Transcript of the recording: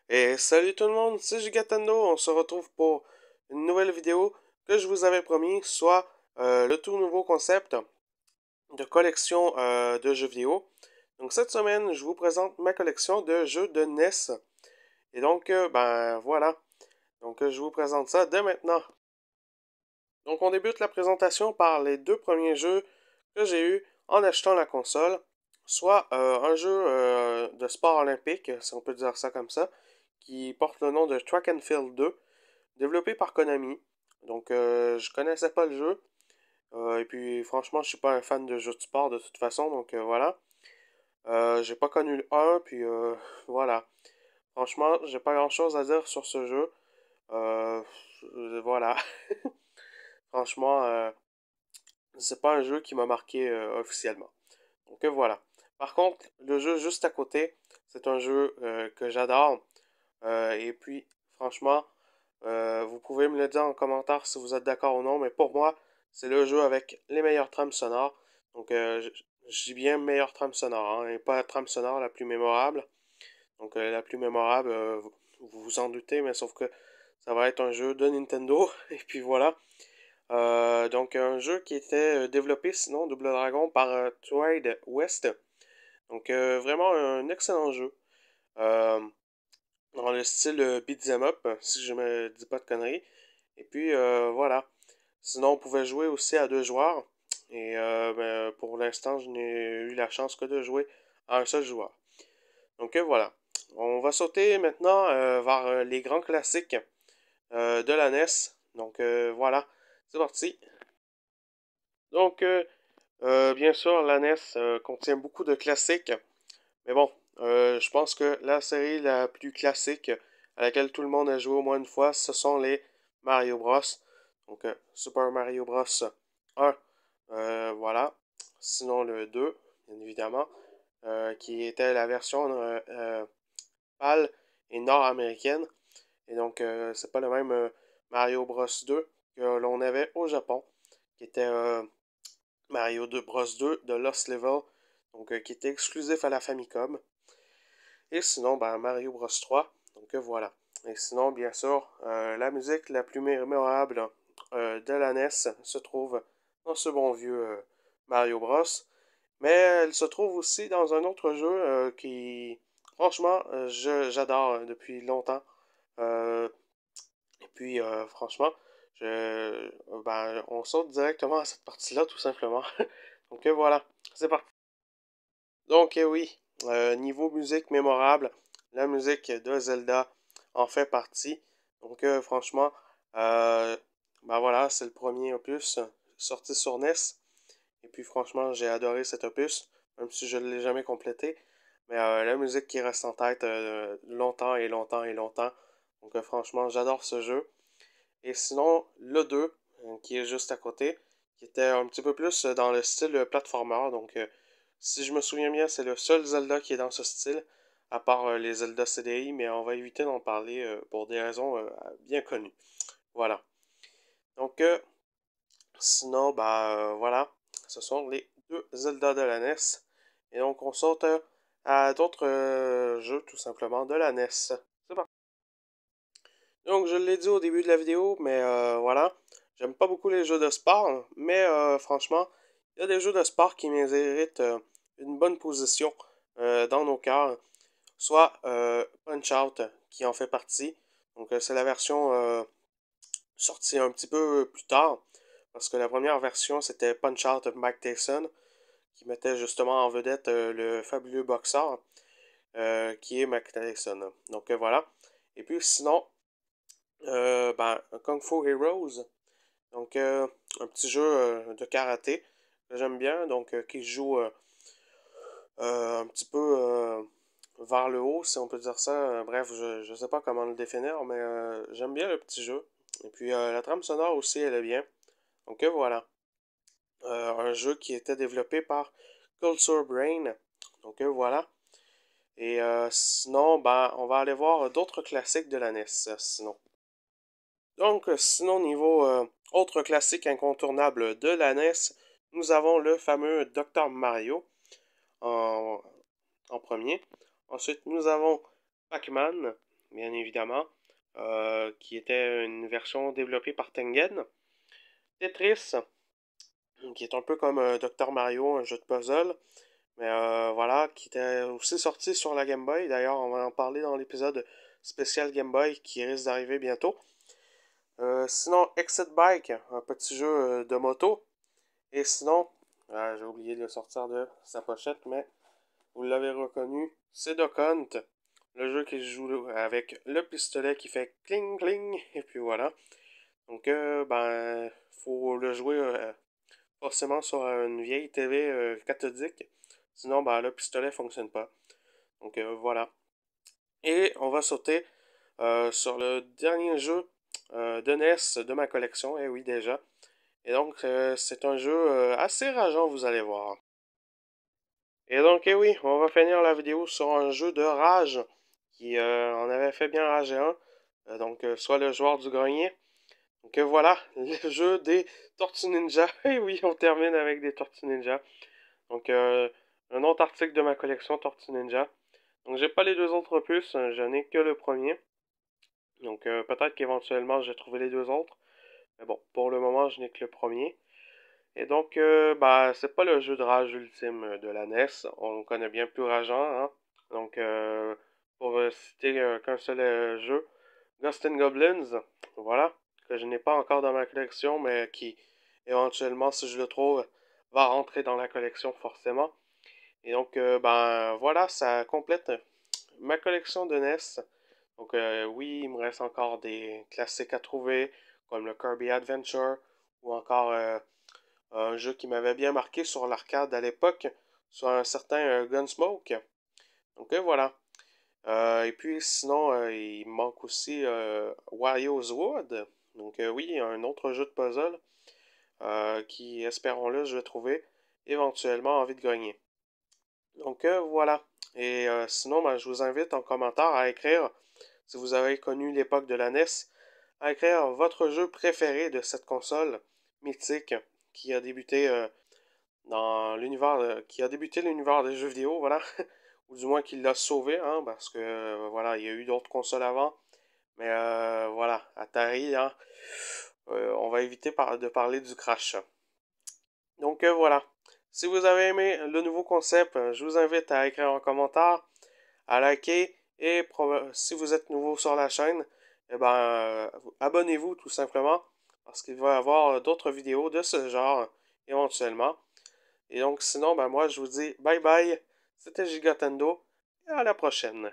Et salut tout le monde, c'est Gigatendo, on se retrouve pour une nouvelle vidéo que je vous avais promis, soit le tout nouveau concept de collection de jeux vidéo. Donc cette semaine, je vous présente ma collection de jeux de NES. Et donc, ben voilà, donc je vous présente ça dès maintenant. Donc on débute la présentation par les deux premiers jeux que j'ai eus en achetant la console, soit un jeu de sport olympique, si on peut dire ça comme ça, qui porte le nom de Track and Field 2, développé par Konami. Donc je connaissais pas le jeu, et puis franchement je suis pas un fan de jeux de sport de toute façon, donc voilà. J'ai pas connu le 1, puis voilà. Franchement, j'ai pas grand chose à dire sur ce jeu. Euh, voilà. Franchement, c'est pas un jeu qui m'a marqué officiellement. Donc voilà. Par contre, le jeu juste à côté, c'est un jeu que j'adore. Et puis, franchement, vous pouvez me le dire en commentaire si vous êtes d'accord ou non, mais pour moi, c'est le jeu avec les meilleures trames sonores. Donc, je dis bien meilleure trame sonore, hein, et pas la trame sonore la plus mémorable. Donc, la plus mémorable, vous vous en doutez, mais sauf que ça va être un jeu de Nintendo. Et puis voilà. Donc, un jeu qui était développé, sinon, Double Dragon, par Trade West. Donc, vraiment un excellent jeu. Euh, Dans le style beat'em up, si je me dis pas de conneries. Et puis, voilà. Sinon, on pouvait jouer aussi à deux joueurs. Et ben, pour l'instant, je n'ai eu la chance que de jouer à un seul joueur. Donc, voilà. On va sauter maintenant vers les grands classiques de la NES. Donc, voilà. C'est parti. Donc, bien sûr, la NES contient beaucoup de classiques, mais bon, je pense que la série la plus classique à laquelle tout le monde a joué au moins une fois, ce sont les Mario Bros. Donc, Super Mario Bros. 1, voilà. Sinon, le 2, bien évidemment, qui était la version PAL et nord-américaine. Et donc, c'est pas le même Mario Bros 2 que l'on avait au Japon, qui était Mario 2 Bros 2 de Lost Level, donc qui était exclusif à la Famicom. Et sinon, ben, Mario Bros 3, donc voilà. Et sinon, bien sûr, la musique la plus mémorable de la NES se trouve dans ce bon vieux Mario Bros. Mais elle se trouve aussi dans un autre jeu qui, franchement, j'adore depuis longtemps. Euh, et puis, franchement, on saute directement à cette partie-là, tout simplement. Donc voilà, c'est parti. Donc oui, niveau musique mémorable, la musique de Zelda en fait partie. Donc franchement, ben voilà, c'est le premier opus sorti sur NES. Et puis franchement, j'ai adoré cet opus, même si je ne l'ai jamais complété. Mais la musique qui reste en tête longtemps et longtemps et longtemps. Donc franchement, j'adore ce jeu. Et sinon, le 2, qui est juste à côté, qui était un petit peu plus dans le style platformer. Donc, si je me souviens bien, c'est le seul Zelda qui est dans ce style, à part les Zelda CDI, mais on va éviter d'en parler pour des raisons bien connues. Voilà. Donc, sinon, bah voilà, ce sont les deux Zelda de la NES. Et donc, on saute à d'autres jeux, tout simplement, de la NES. C'est parti. Donc, je l'ai dit au début de la vidéo, mais voilà. J'aime pas beaucoup les jeux de sport, mais franchement, il y a des jeux de sport qui méritent une bonne position dans nos cœurs. Soit Punch-Out, qui en fait partie. Donc, c'est la version sortie un petit peu plus tard, parce que la première version, c'était Punch-Out of Mike Tyson, qui mettait justement en vedette le fabuleux boxeur, qui est Mike Tyson. Donc, voilà. Et puis, sinon, ben, Kung Fu Heroes. Donc, un petit jeu de karaté que j'aime bien, donc qui se joue un petit peu vers le haut, si on peut dire ça. Bref, je sais pas comment le définir, mais j'aime bien le petit jeu. Et puis, la trame sonore aussi, elle est bien. Donc, voilà. Un jeu qui était développé par Culture Brain. Donc, voilà. Et sinon, ben, on va aller voir d'autres classiques de la NES, sinon. Donc, sinon, niveau autre classique incontournable de la NES, nous avons le fameux Dr. Mario en, en premier. Ensuite, nous avons Pac-Man. bien évidemment, qui était une version développée par Tengen. Tetris, qui est un peu comme Dr Mario, un jeu de puzzle, mais voilà, qui était aussi sorti sur la Game Boy. D'ailleurs, on va en parler dans l'épisode spécial Game Boy qui risque d'arriver bientôt. Sinon, Exit Bike, un petit jeu de moto. Et sinon, j'ai oublié de le sortir de sa pochette, mais vous l'avez reconnu, c'est Duck Hunt, le jeu qui se joue avec le pistolet qui fait cling cling, et puis voilà. Donc, faut le jouer forcément sur une vieille TV cathodique, sinon, le pistolet fonctionne pas. Donc, voilà. Et on va sauter sur le dernier jeu de NES de ma collection, et oui, déjà. Et donc, c'est un jeu assez rageant, vous allez voir. Et donc, eh oui, on va finir la vidéo sur un jeu de rage qui en avait fait bien rager un. Soit le joueur du grenier. Donc voilà, le jeu des Tortues Ninja. Et oui, on termine avec des Tortues Ninja. Donc, un autre article de ma collection Tortues Ninja. Donc, j'ai pas les deux autres opus, je n'ai que le premier. Donc, peut-être qu'éventuellement, j'ai trouvé les deux autres. Mais bon, pour le moment, je n'ai que le premier. Et donc, c'est pas le jeu de rage ultime de la NES. On connaît bien plus rageant, hein. Donc, pour citer qu'un seul jeu, Ghost and Goblins, voilà, que je n'ai pas encore dans ma collection, mais qui, éventuellement, si je le trouve, va rentrer dans la collection forcément. Et donc, voilà, ça complète ma collection de NES. Donc, oui, il me reste encore des classiques à trouver, comme le Kirby Adventure, ou encore un jeu qui m'avait bien marqué sur l'arcade à l'époque, sur un certain Gunsmoke. Donc, voilà. Et puis, sinon, il me manque aussi Wario's Wood. Donc, oui, un autre jeu de puzzle qui, espérons-le, je vais trouver éventuellement envie de gagner. Donc voilà. Et sinon, je vous invite en commentaire à écrire, si vous avez connu l'époque de la NES, à écrire votre jeu préféré de cette console mythique qui a débuté dans l'univers, qui a débuté l'univers des jeux vidéo, voilà, ou du moins qui l'a sauvé, hein, parce que voilà, il y a eu d'autres consoles avant, mais voilà, Atari, hein, on va éviter de parler du crash. Donc voilà. Si vous avez aimé le nouveau concept, je vous invite à écrire en commentaire, à liker et si vous êtes nouveau sur la chaîne, abonnez-vous tout simplement parce qu'il va y avoir d'autres vidéos de ce genre éventuellement. Et donc sinon, moi je vous dis bye bye, c'était Gigatendo et à la prochaine.